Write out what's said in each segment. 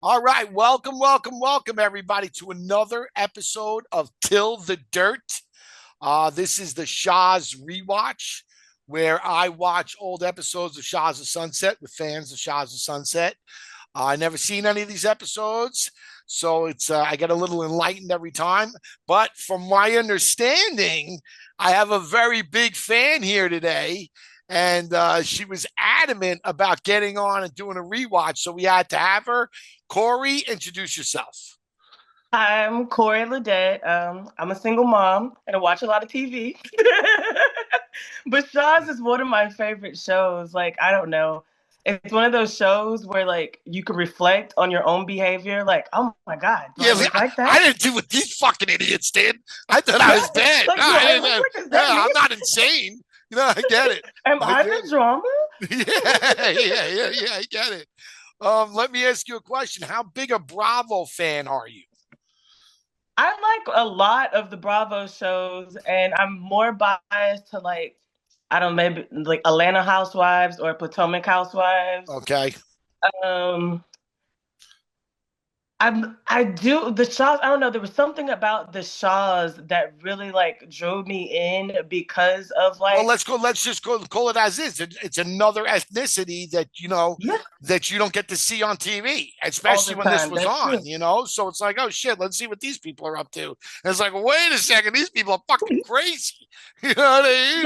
All right, welcome, everybody, to another episode of Till the Dirt. This is the Shah's Rewatch, where I watch old episodes of Shahs of Sunset with fans of Shahs of Sunset. I never seen any of these episodes, so it's I get a little enlightened every time. But from my understanding, I have a very big fan here today, and she was adamant about getting on and doing a rewatch, so we had to have her. Corey, introduce yourself. I'm Corey Ledet. I'm a single mom and I watch a lot of TV. But Shahs is one of my favorite shows. Like, I don't know. It's one of those shows where like you can reflect on your own behavior. Like, oh my God, do I Yeah, look like I that? didn't do what these fucking idiots did. I thought I Yeah. was bad. Like, No, do I I didn't. look like, is that Yeah, me? I'm not insane. I get it. Am I I get the drama? it. Yeah. I get it. Let me ask you a question. How big a Bravo fan are you? I like a lot of the Bravo shows, and I'm more biased to like, I don't know, maybe like Atlanta Housewives or Potomac Housewives. Okay. Um, I do the Shaws. I don't know. There was something about the Shaws that really like drove me in because of Well, like, let's go. Let's just go call it as is. It's another ethnicity that yeah, that you don't get to see on TV, all especially the when this time. was That's on. true. So it's like, oh shit, let's see what these people are up to. And it's like, wait a second, these people are fucking crazy. You know what I mean?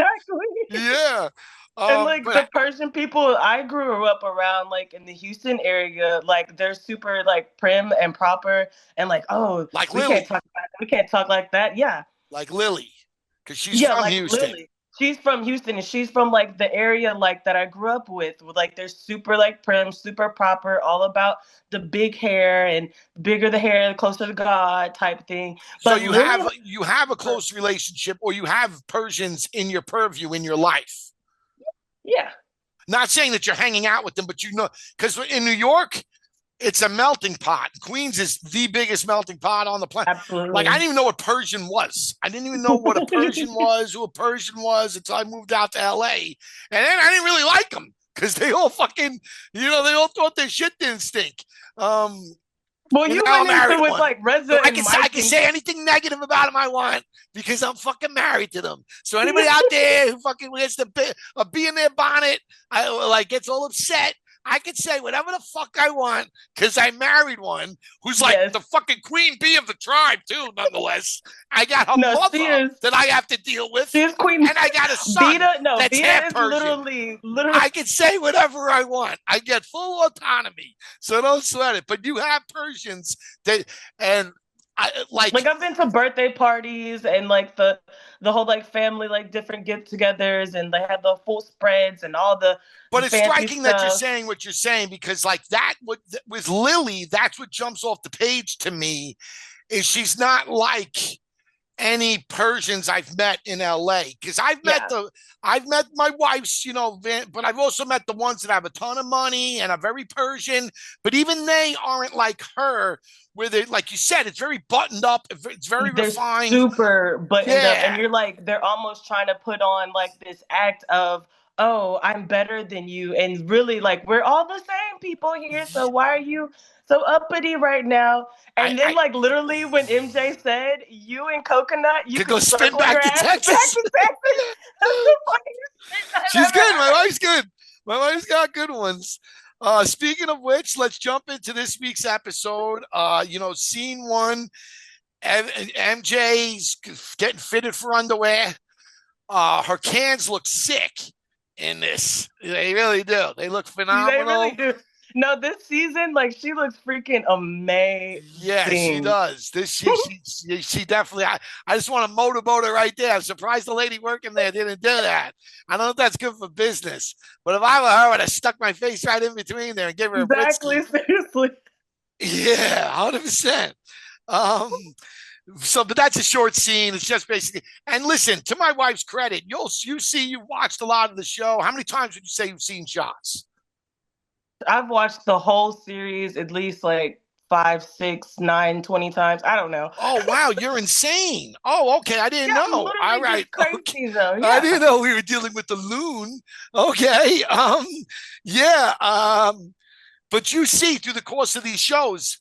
Exactly. Yeah. And like But the Persian people I grew up around, like in the Houston area, like they're super like prim and proper, and like, oh, like we can't Lily, talk about, we can't talk like that. Yeah, like Lily, because she's yeah, from like Houston. Lily. She's from Houston and she's from like the area like that I grew up with like they're super like prim, super proper, all about the big hair and bigger the hair, the closer to God type thing. So But Lily, you have a close relationship, or you have Persians in your purview in your life. yeah, Not saying that you're hanging out with them, but because in New York, it's a melting pot. Queens is the biggest melting pot on the planet. Like, I absolutely. didn't even know what Persian was. I didn't even know what a Persian was, who a Persian was, until I moved out to LA. And then I didn't really like them because they all fucking, they all thought their shit didn't stink. Um, Well, and you now went I'm married into to with one. like Reza So I and can say I Mike can and say anything negative about them I want because I'm fucking married to them. So anybody out there who fucking gets a bee in their bonnet, I like gets all upset. I can say whatever the fuck I want because I married one who's like yes. the fucking queen bee of the tribe too. Nonetheless, I got a No, mother that I have to deal with, she is Queen and I got a son Vida. No, that's Vida half is Persian. literally I can say whatever I want. I get full autonomy. So don't sweat it. But you have Persians that, and I like, like I've been to birthday parties and like the whole like family like different get-togethers and they have the full spreads and all but the it's fancy striking that you're stuff. saying what you're saying because like that with Lily, that's what jumps off the page to me is she's not like any Persians I've met in LA because Yeah. I've met my wife's, but I've also met the ones that have a ton of money and are very Persian, but even they aren't like her, where they, like you said, it's very buttoned up, it's very They're refined. super buttoned up and Yeah, you're like they're almost trying to put on like this act of, oh, I'm better than you, and really like we're all the same people here, so why are you so uppity right now? And then I like literally when MJ said you and Coconut, you could could go spin circle back your to ass back Texas. to Texas. That's the funniest thing She's I've ever good. My heard. wife's good. My wife's got good ones. Speaking of which, let's jump into this week's episode. Scene one, MJ's getting fitted for underwear. Her cans look sick in this. They really do. They look They really phenomenal. do. No, this season, like she looks freaking Yeah, she amazing. does. She definitely. I just want to motorboat her right there. I'm surprised the lady working there didn't do that. I don't know if that's good for business, but if I were her, I would have stuck my face right in between there and give her a Exactly, Britsky. seriously. Yeah, 100%. Um, but that's a short scene. It's just basically. And listen, to my wife's credit, you've watched a lot of the show. How many times would you say you've seen Shots? I've watched the whole series at least like five, six, nine, 20 times. I don't know. Oh wow, you're insane. Oh, okay. I didn't Yeah, I'm know. All literally right. just Okay. crazy though. I Yeah. didn't know we were dealing with the loon. Okay. Yeah. But you see through the course of these shows,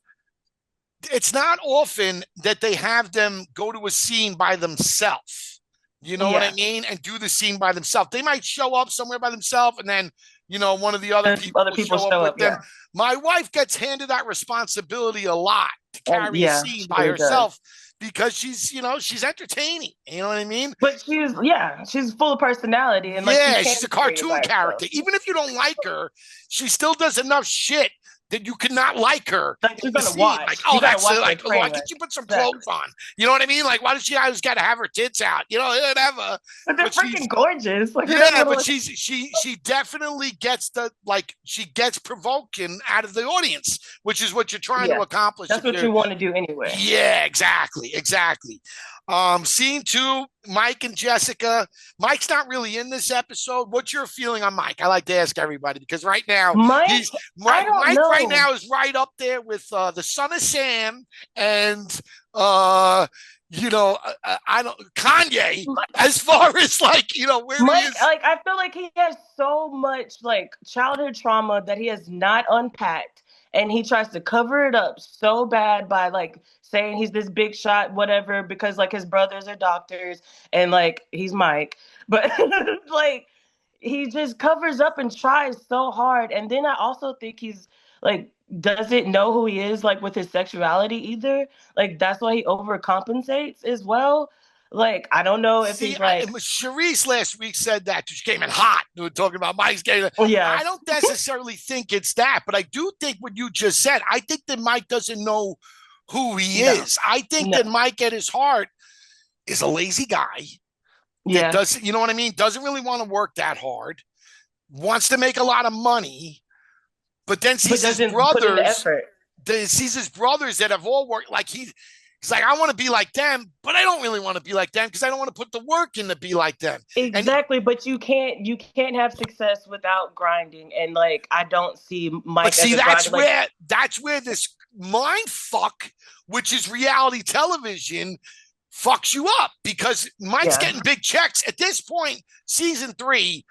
it's not often that they have them go to a scene by themselves. You know what I Yeah. mean? And do the scene by themselves. They might show up somewhere by themselves and then, one of the other And people other will people show up show with up. them. Yeah. My wife gets handed that responsibility a lot to And carry a yeah, scene she by really does. herself because she's entertaining. You know what I mean? But she's full of personality and like she Yeah, can she's a carry it cartoon by herself. character. Even if you don't like her, she still does enough shit that you could not like her Like in you're the gonna scene. Like, watch. oh, You gotta that's watch her like, oh, why train can't wreck. you put some clothes Exactly. on? You know what I mean? Like, why does she always got to have her tits out? Whatever. But they're But freaking she's gorgeous. Like who doesn't yeah, want to but look? she definitely gets she gets provoking out of the audience, which is what you're trying to Yeah. accomplish That's if what you're you want to do anyway. yeah, exactly. Scene two, Mike and Jessica. Mike's not really in this episode. What's your feeling on Mike? I like to ask everybody because right now Mike, he's I don't Mike right know. now is right up there with the son of Sam and uh I don't Kanye as far as like where he Mike, is. like I feel like he has so much like childhood trauma that he has not unpacked, and he tries to cover it up so bad by like saying he's this big shot, whatever, because like his brothers are doctors and like he's Mike, but like he just covers up and tries so hard, and then I also think he's like doesn't know who he is like with his sexuality either. Like that's why he overcompensates as well. Like I don't know if See, he's like Charisse last week said that she came in hot. We were talking about Mike's game. yeah. I don't necessarily think it's that, but I do think what you just said. I think that Mike doesn't know who he No, is. I think no. that Mike at his heart is a lazy guy that Yeah. doesn't, you know what I mean? Doesn't really want to work that hard, wants to make a lot of money, but then But sees his doesn't put in the brothers, effort. that have all worked like he's like, I want to be like them, but I don't really want to be like them because I don't want to put the work in to be like them. And Exactly, but you can't have success without grinding. And like I don't see but Mike as see, a grinder. Like that's where this mind fuck, which is reality television, fucks you up because Mike's yeah. getting big checks at this point. Season three,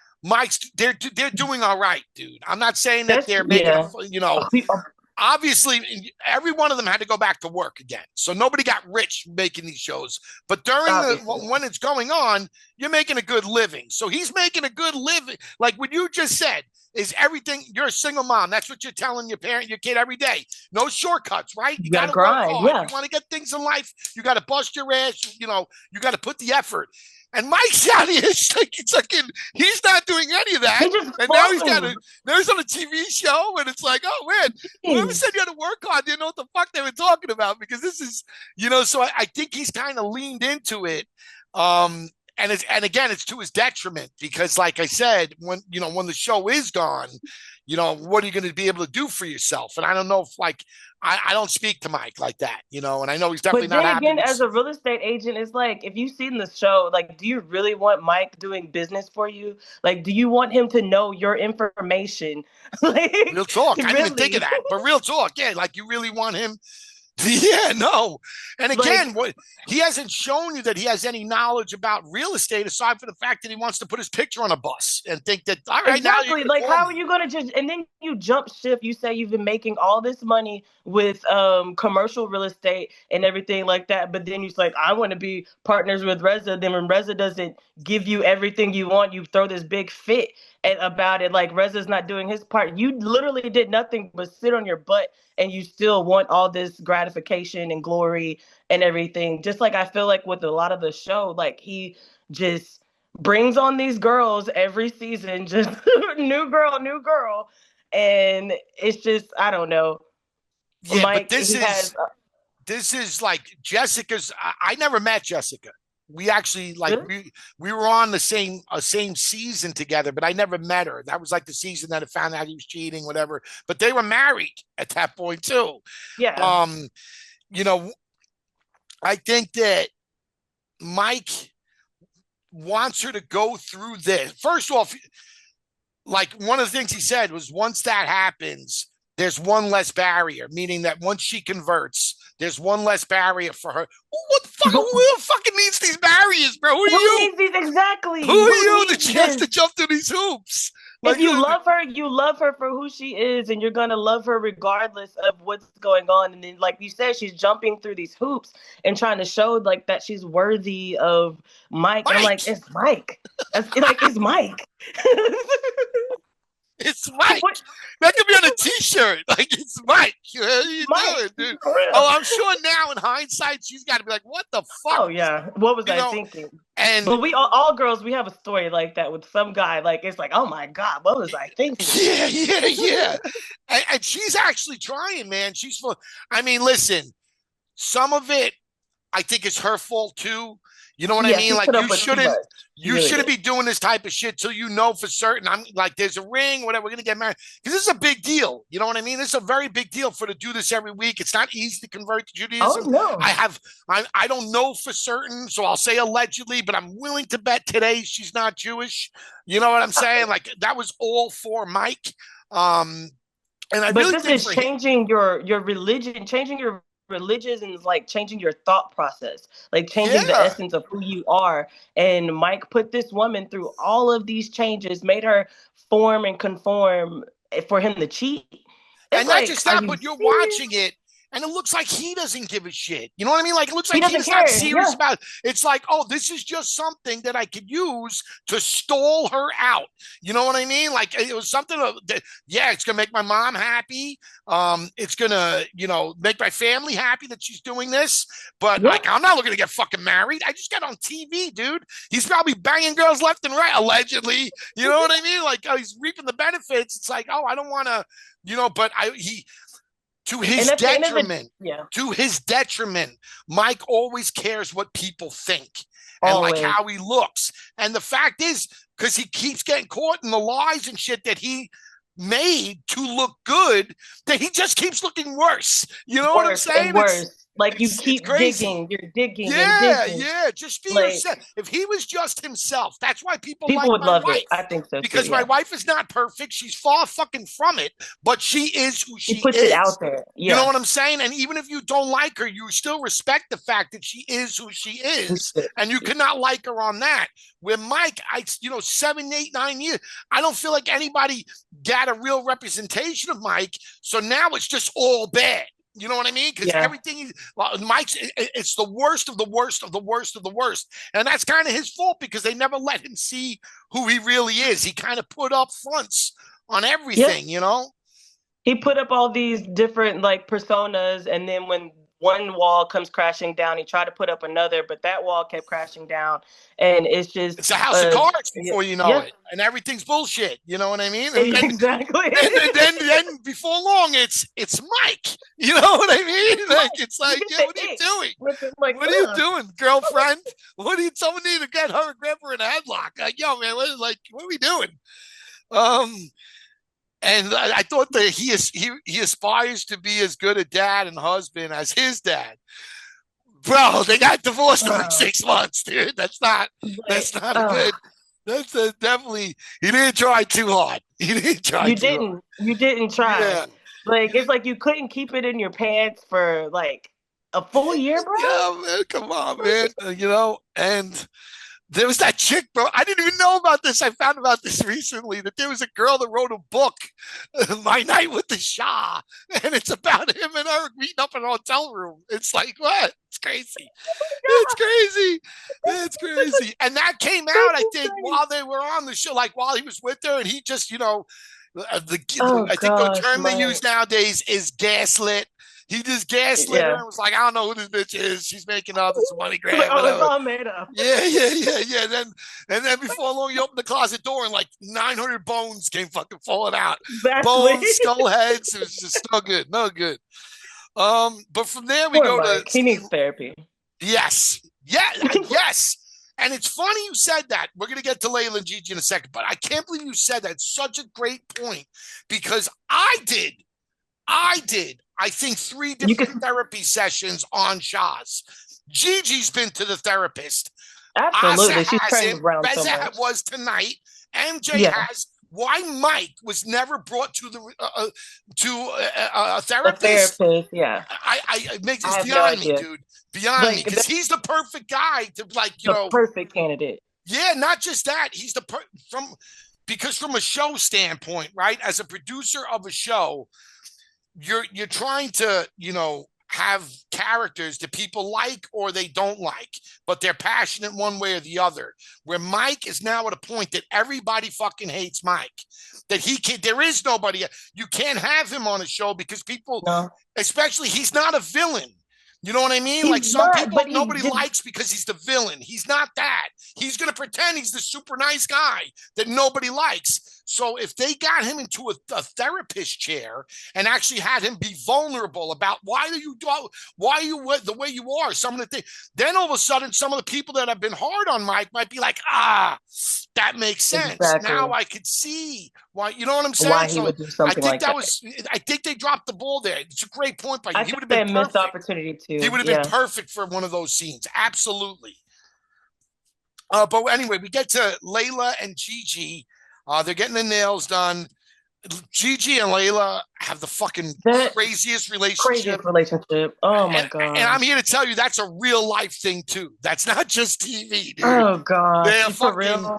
they're doing all right, dude. I'm not saying that That's they're making yeah. obviously every one of them had to go back to work again, so nobody got rich making these shows, but during Obviously. when it's going on, you're making a good living. So he's making a good living, like what you just said is everything. You're a single mom, that's what you're telling your kid every day. No shortcuts, right? You You got gotta to work grind, hard. yeah. You want to get things in life, you got to bust your ass. You got to put the effort. And Mike's out here, he's not doing any of that. He just And now he's on a TV show, and it's like, oh man, whoever said you had to work hard didn't know what the fuck they were talking about because this is, so I think he's kind of leaned into it. And again, it's to his detriment because, like I said, when the show is gone, what are you going to be able to do for yourself? And I don't know if I don't speak to Mike like that, and I know he's definitely But not then happy. again, as a real estate agent, it's like if you've seen the show, like, do you really want Mike doing business for you? Like, do you want him to know your information? Like, real talk. I didn't even think really? of that, but real talk, yeah. Like you really want him. Yeah, no. And again, Like, he hasn't shown you that he has any knowledge about real estate aside from the fact that he wants to put his picture on a bus and think that all right now you exactly. can Like, call how me. are you gonna just and then you jump shift? You say you've been making all this money with commercial real estate and everything like that, but then you're like, I want to be partners with Reza. Then when Reza doesn't give you everything you want, you throw this big fit about it. Like Reza's not doing his part. You literally did nothing but sit on your butt, and you still want all this gratification and glory and everything. Just like I feel like with a lot of the show, like he just brings on these girls every season, just new girl, and it's just I don't know. Yeah, but Mike, he has this is like Jessica's. I never met Jessica. We actually really? we were on the same season together, but I never met her. That was like the season that I found out he was cheating, whatever. But they were married at that point too. Yeah. Um, you know, I think that Mike wants her to go through this. First off, like one of the things he said was once that happens, there's one less barrier, meaning that once she converts, there's one less barrier for her. What the fuck? But Who fucking needs these barriers, bro? Who are who you? needs these exactly? Who are Who you? The needs chance to this? jump through these hoops. If Like, you love her for who she is, and you're gonna love her regardless of what's going on. And then, like you said, she's jumping through these hoops and trying to show like that she's worthy of Mike. And I'm like, Mike. it's Mike. It's Mike. It's Mike. What? That could be on a T-shirt. Like, it's Mike. What are you Mike, doing, dude? for real. Oh, I'm sure now in hindsight, she's got to be like, what the fuck? Oh yeah, what was You I know, thinking? and But we all girls, we have a story like that with some guy. Like it's like, oh my god, what was I thinking? yeah. And she's actually trying, man. I mean, listen, some of it I think it's her fault too. You know what I Yeah, mean? she Like put up with too much. you Really shouldn't did. be doing this type of shit till you know for certain. I'm like, there's a ring, whatever. We're gonna get married because this is a big deal. You know what I mean? This is a very big deal for to do this every week. It's not easy to convert to Oh Judaism. no. I don't know for certain, so I'll say allegedly, but I'm willing to bet today she's not Jewish. You know what I'm saying? Like that was all for Mike. And I But really this think is for him, changing your religion, changing your religion is like changing your thought process, like changing the yeah. essence of who you are. And Mike put this woman through all of these changes, made her form and conform for him to cheat. It's And not like, just are that, you but you're serious? watching it and it looks like he doesn't give a shit. You know what I mean? Like it looks He like doesn't he's not care. serious Yeah. about it. It's like, oh, this is just something that I could use to stall her out. You know what I mean? Like it was something that, yeah, it's gonna make my mom happy. It's gonna, make my family happy that she's doing this. But Yeah. like, I'm not looking to get fucking married. I just got on TV, dude. He's probably banging girls left and right, allegedly. You know what I mean? Like, oh, he's reaping the benefits. It's like, oh, I don't want to, but he to And his at the end of the detriment, yeah, Mike always cares what people think and like always. how he looks. And the fact is, because he keeps getting caught in the lies and shit that he made to look good, that he just keeps looking worse. You know what I'm Worse and saying? worse. Like you It's keep crazy. digging, you're digging and Yeah, digging. yeah. Just be Like yourself. If he was just himself, that's why people people like would my love it. wife. I think so too. Because my Yeah. wife is not perfect. She's far fucking from it, but she is who He she puts it out is. there. You know Yeah. what I'm saying? And even if you don't like her, you still respect the fact that she is who she is. And you cannot like her on that. Where Mike, 7, 8, 9 years, I don't feel like anybody got a real representation of Mike. So now it's just all bad. You know what I mean? Because Yeah. everything, Mike's, it's the worst of the worst of the worst of the worst. And that's kind of his fault because they never let him see who he really is. He kind of put up fronts on Yeah. everything, you know? He put up all these different like personas, and then when one wall comes crashing down, he tried to put up another, but that wall kept crashing down, and it's just It's a house of cards yeah, before you know yeah. it. And everything's bullshit. You know what I mean? And then Exactly. then before long it's Mike. You know what I mean? Like it's You like, get yeah, the what are you ick doing? with it, like, What are you ugh. doing, girlfriend? What are you? Someone need to get her and grab her in a headlock. Like, yo, man, what are we doing? Um, and I thought that he aspires to be as good a dad and husband as his dad. Bro, they got divorced in like 6 months, dude. That's Like, not a good. That's definitely he didn't try too hard. He didn't try too hard. you didn't try. Yeah, Like it's like you couldn't keep it in your pants for like a full year, bro. yeah, man. Come on, man. And there was that chick, bro. I didn't even know about this. I found about this recently that there was a girl that wrote a book, My Night with the Shah, and it's about him and her meeting up in a hotel room. It's like, what? It's crazy. It's crazy. It's crazy. And that came out, I think, while they were on the show, like while he was with her, and he just, Oh I think the gosh, term they man. use nowadays is gaslit. He just gaslit her Yeah. and was like, I don't know who this bitch is. She's making off. It's a money Like, grab, oh, it's whatever. all made up. Yeah. And then before long, you open the closet door and like 900 bones came fucking falling out. Exactly. Bones, skull heads. It was just no good, no good. But from there we Poor go to Mike. He needs therapy. yes, yes. And it's funny you said that. We're gonna get to Leila and Gigi in a second, but I can't believe you said that. It's such a great point because I did. I think 3 different therapy sessions on Shahs. Gigi's been to the therapist. Asa Absolutely. She's turned hasn't. around so Reza much. was tonight. MJ Yeah. has. Why Mike was never brought to a A therapist? therapist, yeah. It makes I it's have no beyond me, idea. dude. Beyond me, Like because he's the perfect guy to the perfect candidate. Yeah, not just that. He's from because from a show standpoint, right, as a producer of a show, you're trying to, have characters that people like or they don't like, but they're passionate one way or the other. Where Mike is now at a point that everybody fucking hates Mike. That he can, there is nobody, you can't have him on a show because people, No. especially, he's not a villain. You know what I mean? He's like some not, people nobody likes because he's the villain. He's not that. He's going to pretend he's the super nice guy that nobody likes. So if they got him into a therapist chair and actually had him be vulnerable about why are you the way you are, some of the things, then all of a sudden some of the people that have been hard on Mike might be like, that makes sense. Exactly. Now I could see why, you know what I'm saying? Why he would do something like that. I think they dropped the ball there. It's a great point by you. I think they missed opportunity too. He would have been perfect for one of those scenes. Absolutely. But anyway, we get to Leila and Gigi. They're getting the nails done. Gigi and Leila have the fucking craziest relationship. Oh my God. And I'm here to tell you that's a real life thing too. That's not just TV, dude. Oh God. They are fucking real.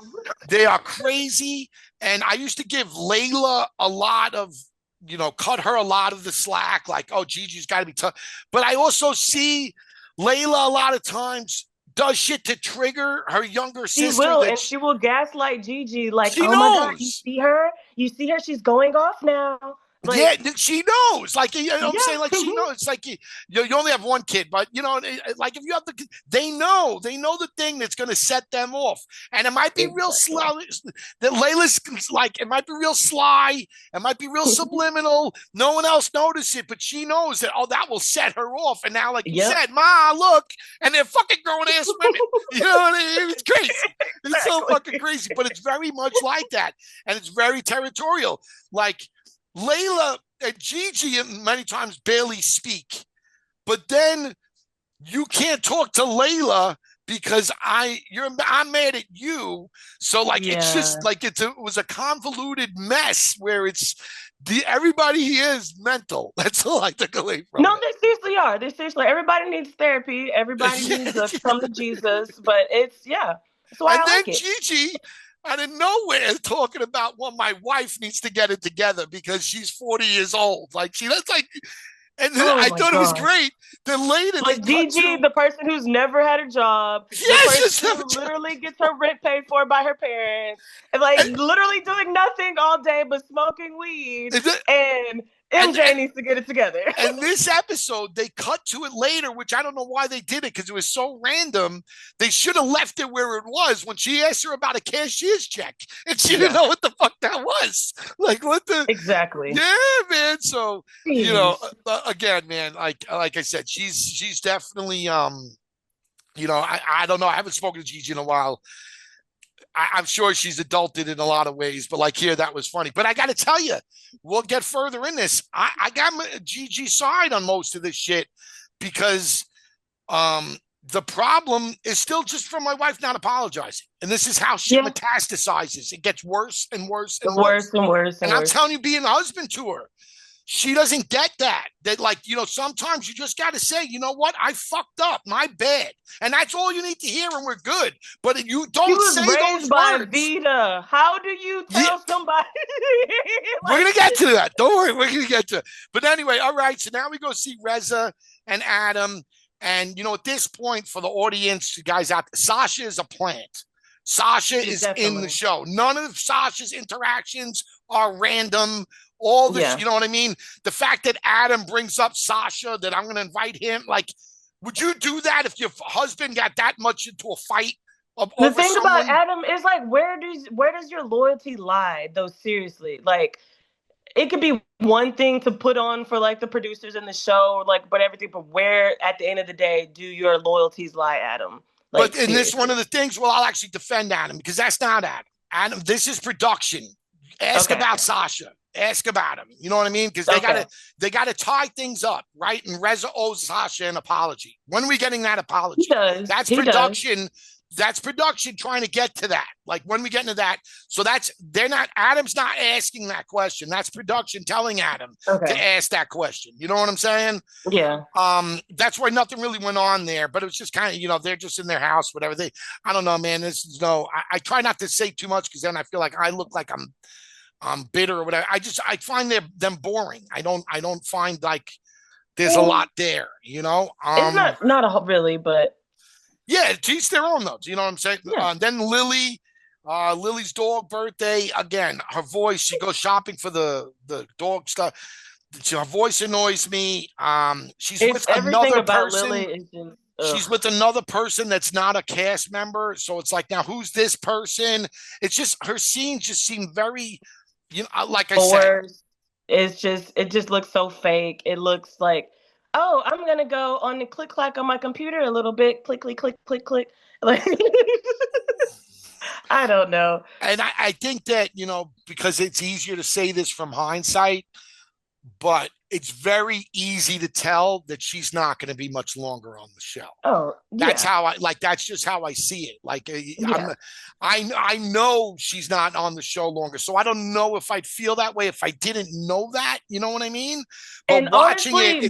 They are crazy. And I used to give Leila a lot of, cut her a lot of the slack, like, oh, Gigi's got to be tough. But I also see Leila a lot of times does shit to trigger her younger sister. She will, and she will gaslight Gigi like, oh my God, you see her? She's going off now. Like, yeah, she knows. Like, I'm saying, like, she knows. It's like you only have one kid, but like if you have they know the thing that's going to set them off, and it might be real slow. That Leila's like, it might be real sly, it might be real subliminal. No one else notices it, but she knows that. Oh, that will set her off. And now, like you said, Ma, look, and they're fucking grown ass women. You know what I mean? It's crazy. It's so fucking crazy, but it's very much like that, and it's very territorial. Like, Leila and Gigi many times barely speak, but then you can't talk to Leila because I'm mad at you. So like it's just like it was a convoluted mess where everybody here is mental. That's all I took away from. No, they seriously are. They seriously. Everybody needs therapy. Everybody needs to come to Jesus. But it's That's why I like it. Gigi, out of nowhere, talking about, well, my wife needs to get it together because she's 40 years old. Like, that's like, and I thought it was great. Then later, like Gigi, the person who's never had a job, the person who literally gets her rent paid for by her parents, and like literally doing nothing all day but smoking weed, and MJ needs to get it together. And this episode, they cut to it later, which I don't know why they did it because it was so random. They should have left it where it was when she asked her about a cashier's check, and she didn't know what the fuck that was. Like, what the exactly? Yeah, man. So again, man, like I said, she's definitely I don't know. I haven't spoken to Gigi in a while. I'm sure she's adulted in a lot of ways, but like here, that was funny. But I got to tell you, we'll get further in this. I got Gigi's side on most of this shit because the problem is still just from my wife not apologizing. And this is how shit metastasizes. It gets worse and worse and worse. And I'm telling you, being a husband to her, she doesn't get that. That, like, sometimes you just got to say, you know what? I fucked up. My bad. And that's all you need to hear, and we're good. But you don't say those words. Vida. How do you tell somebody? We're going to get to that. Don't worry. We're going to get to it. But anyway, all right. So now we go see Reza and Adam. And, at this point, for the audience, you guys out there, Sasha is a plant. Sasha is in the show. None of Sasha's interactions are random. All this, you know what I mean? The fact that Adam brings up Sasha, that I'm going to invite him, like, would you do that if your husband got that much into a fight? The thing about Adam is, like, where does your loyalty lie, though, seriously? Like, it could be one thing to put on for, like, the producers in the show, like, but everything, but where, at the end of the day, do your loyalties lie, Adam? Like, but in this, one of the things, well, I'll actually defend Adam, because that's not Adam. Adam, this is production. Ask about Sasha. Ask about him. You know what I mean? Because they gotta tie things up, right? And Reza owes Sasha an apology. When are we getting that apology? He does. That's production that's production trying to get to that. Like when we get into that, so Adam's not asking that question. That's production telling Adam to ask that question. You know what I'm saying? Yeah. That's why nothing really went on there, but it was just kind of, they're just in their house, whatever. I don't know, man. This is I try not to say too much because then I feel like I look like I'm bitter or whatever. I find them boring. I don't find like there's a lot there, It's not really, but yeah, to each their own though. You know what I'm saying? Yeah. Then Lily's dog birthday again. Her voice. She goes shopping for the dog stuff. Her voice annoys me. She's with everything another about person. Lily is just, she's with another person that's not a cast member. So it's like, now who's this person? It's just her scenes just seem very, like I said. It just looks so fake. It looks like, oh, I'm gonna go on the click clack on my computer a little bit, click click click click click. Like I don't know. And I think that, because it's easier to say this from hindsight, but it's very easy to tell that she's not going to be much longer on the show. Oh, yeah. That's just how I see it. Like, I know she's not on the show longer. So I don't know if I'd feel that way if I didn't know that, you know what I mean? But and watching honestly,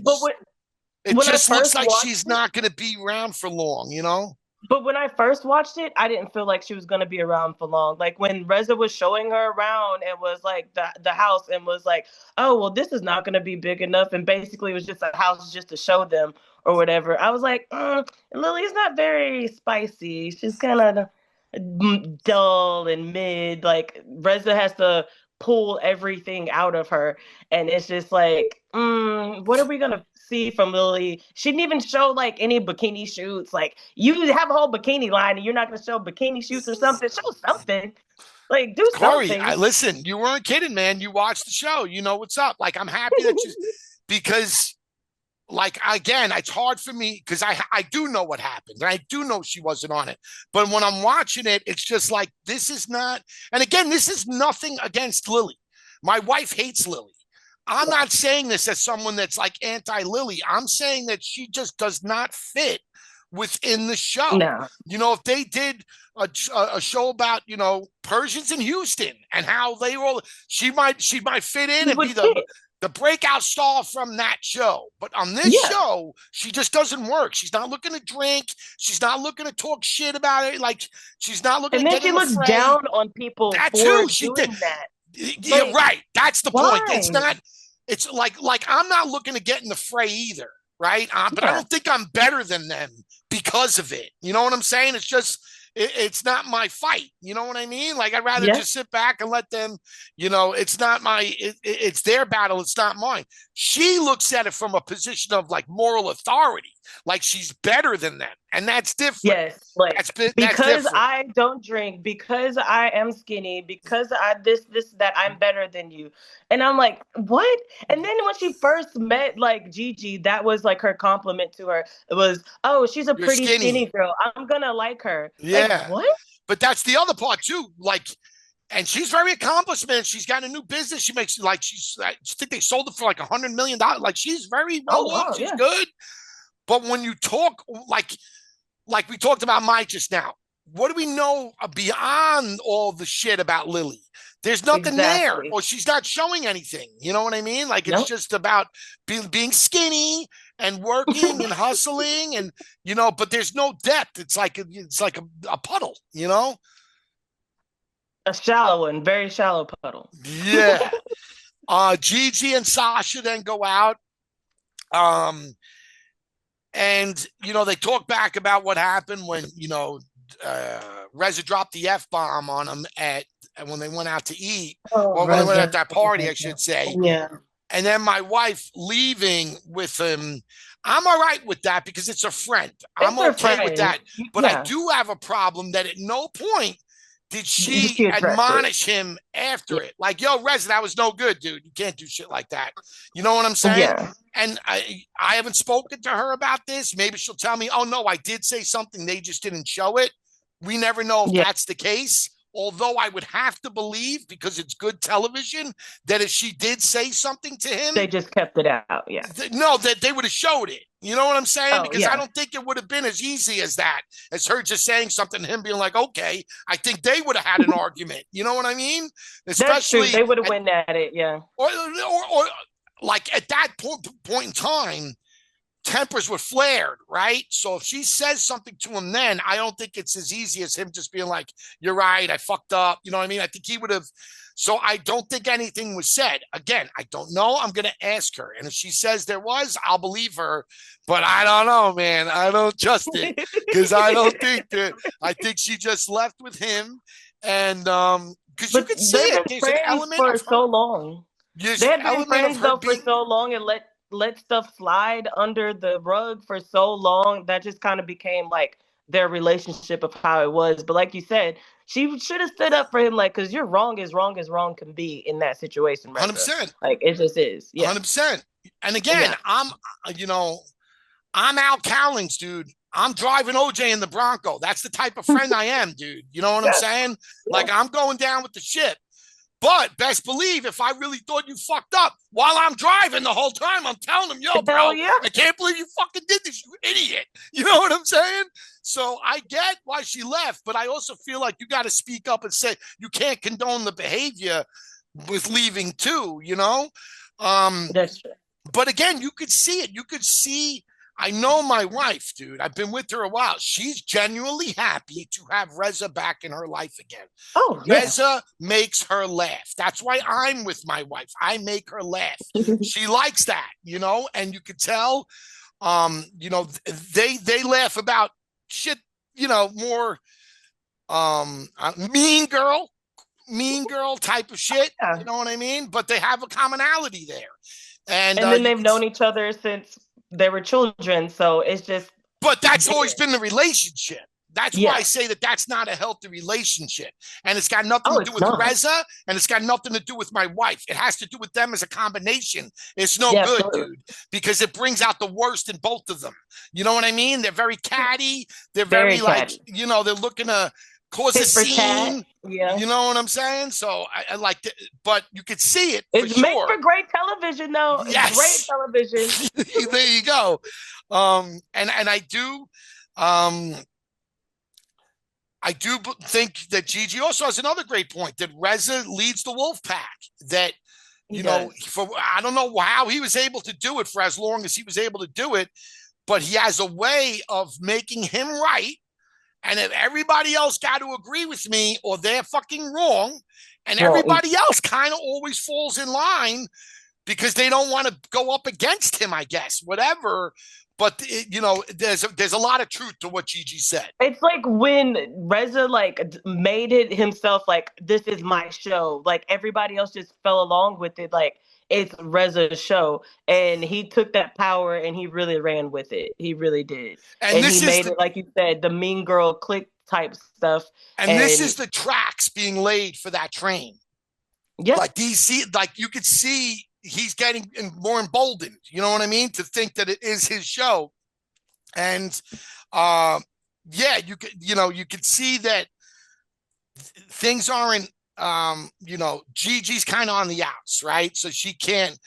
it just looks like she's not going to be around for long, But when I first watched it, I didn't feel like she was going to be around for long. Like when Reza was showing her around and was like the house and was like, oh, well, this is not going to be big enough. And basically it was just a house just to show them or whatever. I was like, Lily's not very spicy. She's kind of dull and mid. Like Reza has to pull everything out of her. And it's just like, what are we going to see from Lily? She didn't even show like any bikini shoots. Like you have a whole bikini line and you're not going to show bikini shoots or something. Show something. Like do Corey, something. Listen, you weren't kidding, man. You watched the show. You know what's up. Like I'm happy that because like, again, it's hard for me because I do know what happened. And I do know she wasn't on it. But when I'm watching it, it's just like, this is not, and again, this is nothing against Lily. My wife hates Lily. I'm not saying this as someone that's like anti-Lily. I'm saying that she just does not fit within the show. No. If they did a show about, Persians in Houston and how they all, she might fit in and be the breakout star from that show. But on this show, she just doesn't work. She's not looking to drink. She's not looking to talk shit about it. Like, she's not looking to get in the fray. And then she looks down on people that for too. She doing did that. Yeah, right. That's the why? point. It's like I'm not looking to get in the fray either, right? But I don't think I'm better than them because of it. You know what I'm saying? It's just it's not my fight. You know what I mean? Like I'd rather just sit back and let them. It's not it's their battle. It's not mine. She looks at it from a position of like moral authority, like she's better than them, and that's different. Yes, like because I don't drink, because I am skinny, because I this that I'm better than you, and I'm like, what? And then when she first met like Gigi, that was like her compliment to her. It was, oh, she's a pretty skinny girl. I'm gonna like her. Yeah. Like, what? But that's the other part too. Like, and she's very accomplished, man. She's got a new business. She makes I think they sold it for like $100 million. Like she's very well off. She's good. But when you talk like we talked about Mike just now, what do we know beyond all the shit about Lily? There's nothing there, or she's not showing anything. You know what I mean? Like it's just about being skinny and working and hustling, and but there's no depth. It's like a puddle, a shallow one, very shallow puddle. Yeah. Gigi and Sasha then go out. And they talk back about what happened when Reza dropped the F-bomb on him when they went out to eat, or when they went at that party, I should say. Yeah. And then my wife leaving with him. I'm all right with that because it's a friend. I'm okay with that. But I do have a problem that at no point did she admonish him after it. Like, yo, Reza, that was no good, dude. You can't do shit like that. You know what I'm saying? Yeah. And I haven't spoken to her about this. Maybe she'll tell me, oh, no, I did say something. They just didn't show it. We never know if that's the case. Although I would have to believe, because it's good television, that if she did say something to him, they just kept it out. Yeah. That they would have showed it. You know what I'm saying? Oh Because I yeah, don't think it would have been as easy as that, as her just saying something, him being like, okay, I think they would have had an argument. You know what I mean? that's true. Especially They would have went at it. Yeah. or like at that point in time, tempers were flared, right? So if she says something to him, then I don't think it's as easy as him just being like, "You're right, I fucked up." You know what I mean? I think he would have. So I don't think anything was said. Again, I don't know. I'm going to ask her, and if she says there was, I'll believe her. But I don't know, man. I don't trust it because I don't think that. I think she just left with him, and because you But could see they've it. been There's an friends element for of her. so long. There's They an had been element of friends her though for being so long and let stuff slide under the rug for so long that just kind of became like their relationship of how it was. But like you said, she should have stood up for him, like, because you're wrong as wrong can be in that situation, Reza. 100%. Like it just is. Yeah. 100%. And again, Yeah. you know, I'm Al Cowlings, dude. I'm driving OJ in the Bronco. That's the type of friend I am, dude. You know what I'm Yeah. saying? Yeah. Like I'm going down with the ship. But best believe if I really thought you fucked up while I'm driving the whole time, I'm telling them, yo, Hell bro, yeah. I can't believe you fucking did this, you idiot. You know what I'm saying? So I get why she left, but I also feel like you got to speak up and say you can't condone the behavior with leaving too, you know? That's true. But again, you could see it. You could see. I know my wife, dude. I've been with her a while. She's genuinely happy to have Reza back in her life again. Oh yeah. Reza makes her laugh. That's why I'm with my wife. I make her laugh. She likes that, you know, and you could tell, you know, they laugh about shit, you know, more mean girl type of shit. Yeah. You know what I mean? But they have a commonality there. And And then you they've can known each other since they were children, so it's just but that's there. always been the relationship. That's why I Yeah. say that that's not a healthy relationship. And it's got nothing Oh, to do it's with not. Reza and it's got nothing to do with my wife. It has to do with them as a combination. It's no Yeah, good, absolutely. dude, because it brings out the worst in both of them. You know what I mean? They're very catty. They're Very very like, catty. you know, they're looking to cause a Tit for tat. scene. Yeah. You know what I'm saying? So I like it, but you could see it for It's made sure. for great television, though. It's great Yes. television. There you go. And um I do think that Gigi also has another great point that Reza leads the wolf pack. That He for I don't know how he was able to do it for as long as he was able to do it, but he has a way of making him right. And if everybody else got to agree with me or they're fucking wrong, and well, everybody else kind of always falls in line because they don't want to go up against him, I guess, whatever. But you know, there's a lot of truth to what Gigi said. it's like when Reza like made it himself. Like this is my show. Like everybody else just fell along with it. Like it's Reza's show, and he took that power and he really ran with it. He really did, And and he this is made the it like you said, the mean girl click type stuff. and this And is the tracks being laid for that train. yeah, Like DC, like you could see he's getting more emboldened. You know what I mean? To think that it is his show, and yeah, you could see that things aren't. Gigi's kind of on the outs, right? So she can't,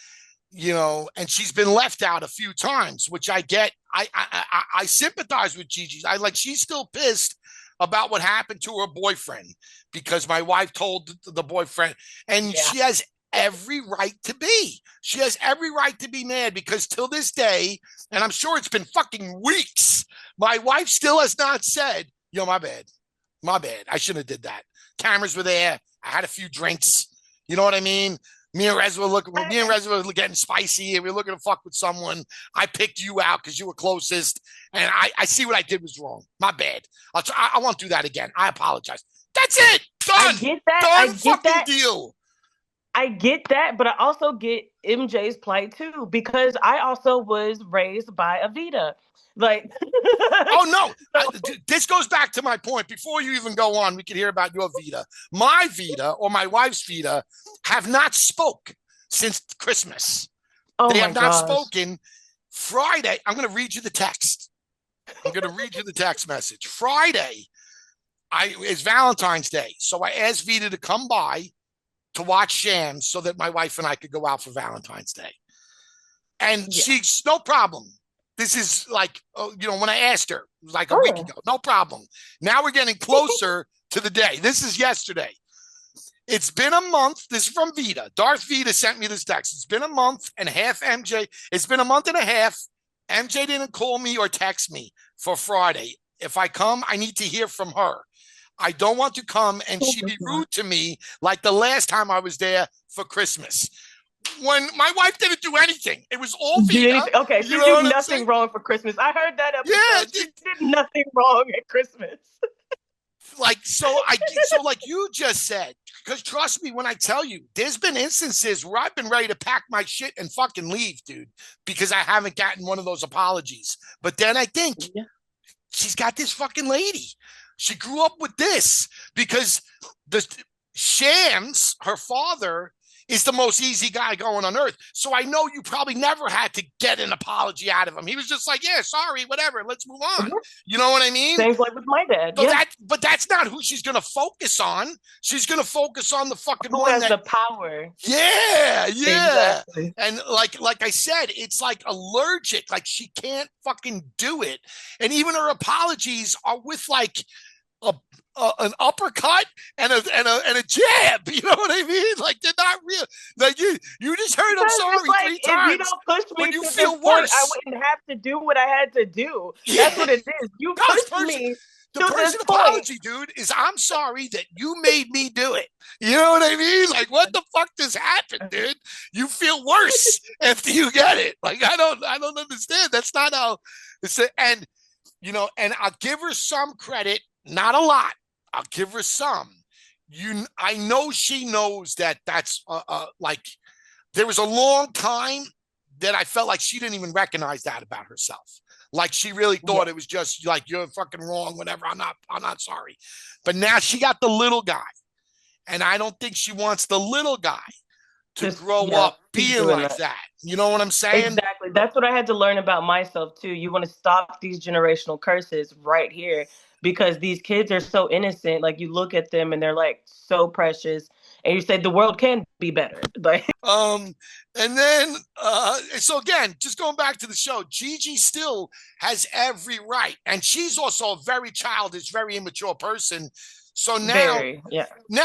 and she's been left out a few times, which I get. I sympathize with Gigi. She's still pissed about what happened to her boyfriend because my wife told the boyfriend, and yeah. she has every right to be. She has every right to be mad because till this day, and I'm sure it's been fucking weeks, my wife still has not said, yo, my bad. I shouldn't have did that. Cameras were there. I had a few drinks. You know what I mean? Me and Reza were getting spicy and we were looking to fuck with someone. I picked you out because you were closest. And I see what I did was wrong. My bad. I won't do that again. I apologize. That's it. Done. I get that. Done I get fucking that. deal. I get that, but I also get MJ's plight too because I also was raised by a Vita. Like, oh no, this goes back to my point. Before you even go on, we can hear about your Vita. My Vita or my wife's Vita have not spoke since Christmas. oh They my have not gosh. spoken. Friday, I'm going to read you the text. I'm going to read you the text message. Friday, is Valentine's Day, so I asked Vita to come by to watch Shams so that my wife and I could go out for Valentine's Day. And she's no problem. This is like, when I asked her, it was like a week Oh, ago. No problem. Now we're getting closer to the day. This is yesterday. It's been a month. This is from Vida. Darth Vida sent me this text. It's been a month and a half, MJ. It's been a month and a half. MJ didn't call me or text me for Friday. If I come, I need to hear from her. I don't want to come and she be rude to me like the last time I was there for Christmas. When my wife didn't do anything, it was all Vida. Okay, she did nothing wrong for Christmas. I heard that episode. Yeah, she did nothing wrong at Christmas. Like you just said, because trust me when I tell you, there's been instances where I've been ready to pack my shit and fucking leave, dude, because I haven't gotten one of those apologies. But then I think she's got this fucking lady. She grew up with this because the Shams, her father, is the most easy guy going on earth. So I know you probably never had to get an apology out of him. He was just like, yeah, sorry, whatever, let's move on. You know what I mean? Same like with my dad. So but that's not who she's going to focus on. She's going to focus on the fucking who has the power. Yeah. Exactly. And like I said, it's like allergic. Like she can't fucking do it. And even her apologies are with like an uppercut and a jab. You know what I mean? Like they're not real. Like you just heard I'm sorry like, 3 times. If you don't push me to this point, I wouldn't have to do what I had to do. That's what it is. You pushed me. The person apology, dude, is I'm sorry that you made me do it. You know what I mean? Like, what the fuck just happened, dude? You feel worse after you get it. Like, I don't understand. That's not how it's and I'll give her some credit, not a lot. I'll give her some. I know she knows that's like there was a long time that I felt like she didn't even recognize that about herself. Like she really thought it was just like you're fucking wrong, whatever. I'm not sorry. But now she got the little guy. And I don't think she wants the little guy to grow up being like that. You know what I'm saying? Exactly. That's what I had to learn about myself too. You want to stop these generational curses right here. Because these kids are so innocent. Like you look at them and they're like so precious. And you say the world can be better. Like and then so again, just going back to the show, Gigi still has every right. And she's also a very childish, very immature person. So now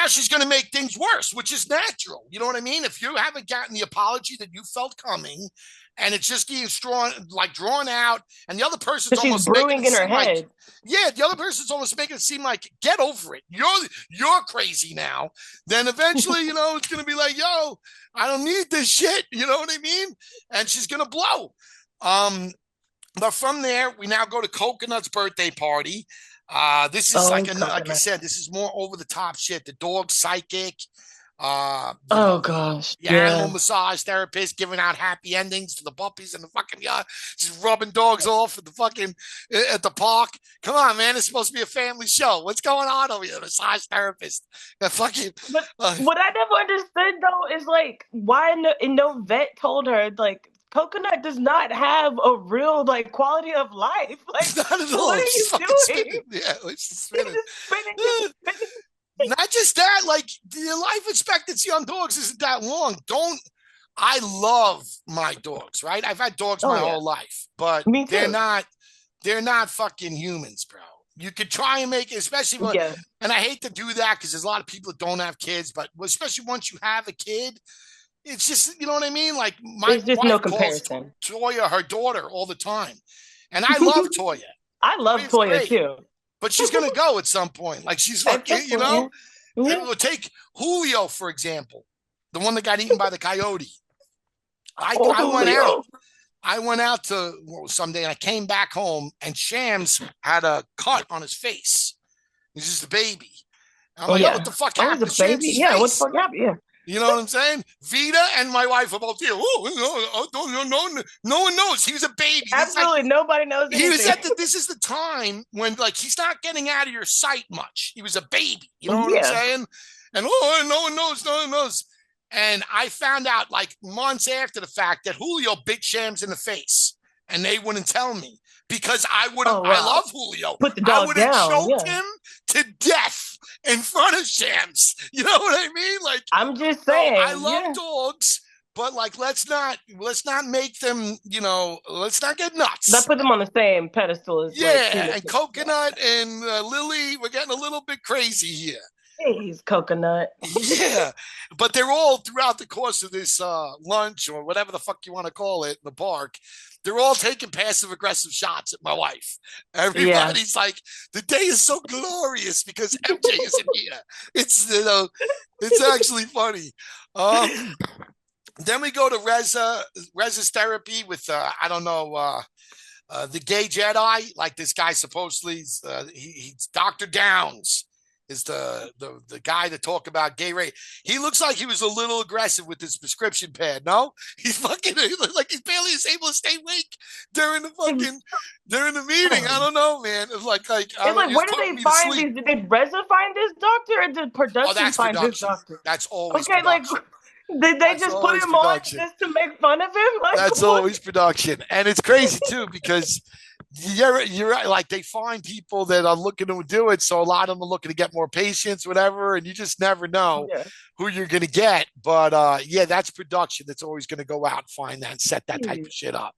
she's going to make things worse, which is natural. You know what I mean? If you haven't gotten the apology that you felt coming, and it's just being drawn out, and the other person's almost brewing in her head. The other person's almost making it seem like get over it. You're crazy now. Then eventually, it's gonna be like, yo, I don't need this shit. You know what I mean? And she's gonna blow. But from there, we now go to Coconut's birthday party. This is like I said, this is more over the top shit. The dog's psychic. Gosh. The animal massage therapist giving out happy endings to the puppies in the fucking yard, just rubbing dogs off at the park. Come on, man. It's supposed to be a family show. What's going on over here? The massage therapist. But what I never understood though is like why no vet told her like Coconut does not have a real like quality of life. Like not at all. What are you doing? Spinning. Yeah, it's just spinning. Not just that, like the life expectancy on dogs isn't that long. I love my dogs, right? I've had dogs my whole life, but they're not fucking humans, bro. You could try and make it, especially when, and I hate to do that because there's a lot of people that don't have kids, but especially once you have a kid, it's just, you know what I mean? Like my wife no comparison. calls Toya her daughter all the time. And I love Toya. I love Toya too. But she's going to go at some point. Like she's fucking, And we'll take Julio, for example, the one that got eaten by the coyote. I went out to someday and I came back home and Shams had a cut on his face. He's just a baby. I'm like, what the fuck happened to Shams' face? Yeah, what the fuck happened? Yeah. You know what I'm saying? Vida and my wife are both here. No one knows. He was a baby. Absolutely, nobody knows anything. He said that this is the time when, like, he's not getting out of your sight much. He was a baby. You know what I'm saying? And, no one knows. And I found out, like, months after the fact that Julio bit Shams in the face. And they wouldn't tell me. Because I would have, I love Julio. Put the dog down. I would have choked him to death in front of Shams. You know what I mean? Like, I'm just saying. I love dogs, but like let's not make them, let's not get Not nuts. put them on the same pedestal as like Yeah, Tina. and Coconut and Lily, we're getting a little bit crazy here. He's coconut. Yeah, but they're all throughout the course of this lunch or whatever the fuck you want to call it in the park. They're all taking passive aggressive shots at my wife. Yeah. Everybody's like, the day is so glorious because MJ isn't here. It's it's actually funny. Then we go to Reza's therapy with I don't know the gay Jedi. Like this guy supposedly he's Dr. Downs is the guy to talk about gay rape. He looks like he was a little aggressive with his prescription pad. No, he looks like he's barely able to stay awake during the meeting. I don't know, man. It's like where did they find these? Did Reza find this doctor, or did production find this doctor? That's always okay. Production. Like, did they just put him on just to make fun of him? Like, that's always production, and it's crazy too because. You're right. Like they find people that are looking to do it, so a lot of them are looking to get more patients, whatever, and you just never know who you're going to get. But yeah, that's production. That's always going to go out and find that and set that type of shit up.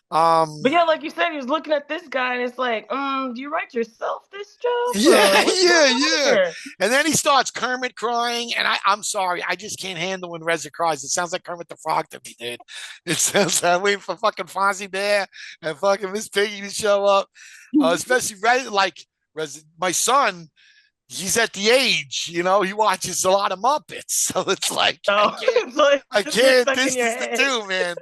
But yeah, like you said, he was looking at this guy, and it's like, do you write yourself this job? Yeah. And then he starts Kermit crying, and I'm sorry, I just can't handle when Reza cries. It sounds like Kermit the Frog to me, dude. It sounds like waiting for fucking Fozzie Bear and fucking Miss Piggy to show up, especially like Reza, my son. He's at the age, he watches a lot of Muppets, so it's like I can't. This is the two, man.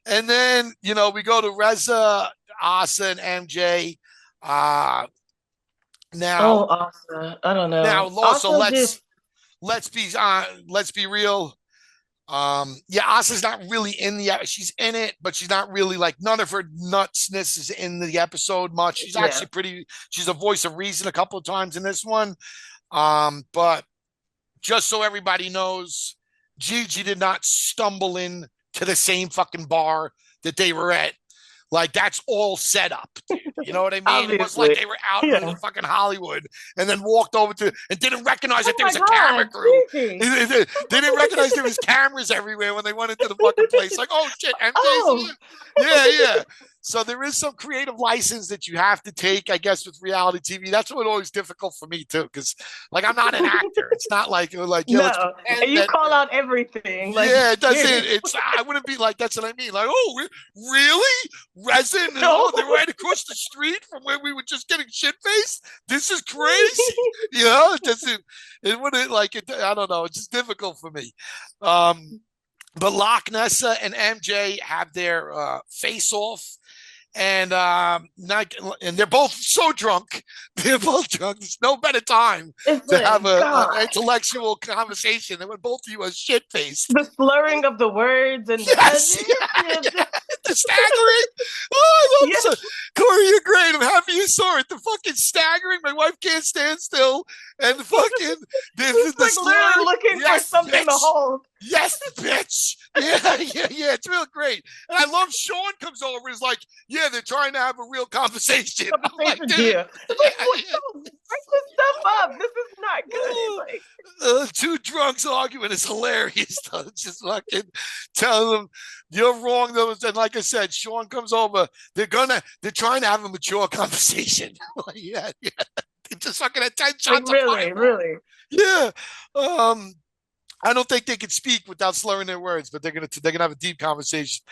And then, we go to Reza, Asa, and MJ. Now, Asa, I don't know. Now, also let's be real. Yeah, Asa's not really in she's in it, but she's not really like none of her nutsness is in the episode much. She's actually she's a voice of reason a couple of times in this one. But just so everybody knows, Gigi did not stumble in to the same fucking bar that they were at. Like, that's all set up. You know what I mean? It was like they were out in fucking Hollywood and then walked over and didn't recognize that there was a camera crew. They didn't recognize there was cameras everywhere when they went into the fucking place. Like, oh, shit, MJ's here. Yeah. So there is some creative license that you have to take, I guess, with reality TV. That's what always difficult for me, too, because, like, I'm not an actor. It's not like no. And you call out everything. Like, yeah, it doesn't. I wouldn't be like, that's what I mean. Like, oh, really? Resin? Oh, they're right across the street from where we were just getting shit-faced? This is crazy. It wouldn't, I don't know. It's just difficult for me. But Loch Nessa and MJ have their face-off. And they're both so drunk. They're both drunk. There's no better time to have an intellectual conversation than when both of you are shit faced. The slurring of the words and the staggering. Oh, I love Corey, you're great. I'm happy you saw it. The fucking staggering. My wife can't stand still. And the fucking the literally looking for something to hold. Yes, bitch. Yeah. It's real great. And I love Sean comes over and is like, yeah, they're trying to have a real conversation. I'm like, dude. Break this stuff up. This is not good. Two drunks arguing is hilarious. Though. Just fucking telling them you're wrong. Though. And like I said, Sean comes over. They're trying to have a mature conversation. yeah. They just fucking had 10 shots. Really. Yeah. I don't think they can speak without slurring their words, but they're gonna have a deep conversation.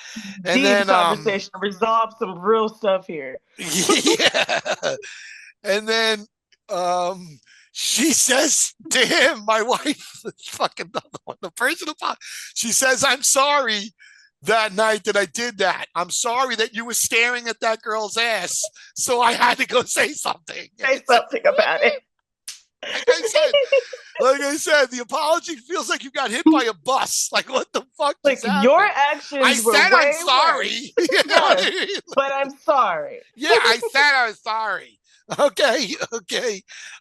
And deep conversation, resolve some real stuff here. Yeah. And then she says to him, my wife, fucking the person she says, I'm sorry that night that I did that. I'm sorry that you were staring at that girl's ass. So I had to go say something. Say something about it. Like I said, the apology feels like you got hit by a bus. Like, what the fuck? Like, your actions I said I'm sorry. But I'm sorry. Yeah, I said I was sorry. Okay.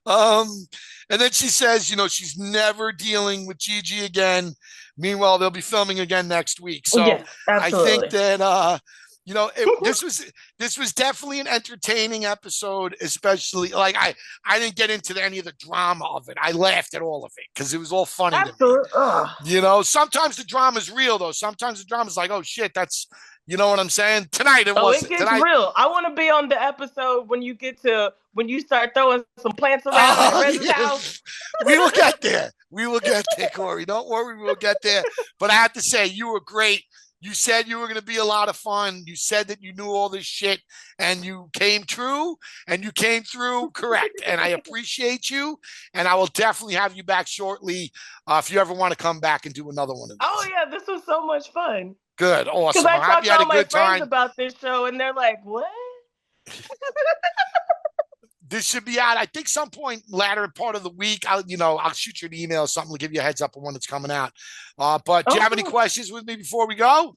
And then she says, she's never dealing with Gigi again. Meanwhile, they'll be filming again next week. So yes, I think that This was definitely an entertaining episode, especially like I didn't get into any of the drama of it. I laughed at all of it because it was all funny to me. Absolutely. Ugh. Sometimes the drama is real though. Sometimes the drama is like, oh shit, that's you know what I'm saying. Tonight it Oh, it wasn't. gets Tonight, real. I want to be on the episode when you start throwing some plants around at oh Reza's yeah, house. we will get there. We will get there, Corey. Don't worry, we will get there. But I have to say, you were great. You said you were going to be a lot of fun. You said that you knew all this shit, and you came true, and you came through correct. And I appreciate you, and I will definitely have you back shortly if you ever want to come back and do another one of Oh these. yeah, this was so much fun. Good, Because awesome. I I hope talked you to had all a my good friends time. about this show, and they're like, "What?" This should be out, I think, some point latter part of the week. I'll shoot you an email or something to give you a heads up on when it's coming out. But do you Oh, have any cool. questions with me before we go?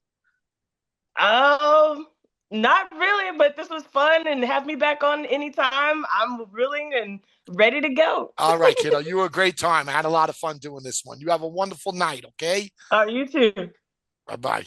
Not really, but this was fun, and have me back on anytime. I'm willing and ready to go. All right, kiddo. You were a great time. I had a lot of fun doing this one. You have a wonderful night, okay? You too. Bye bye.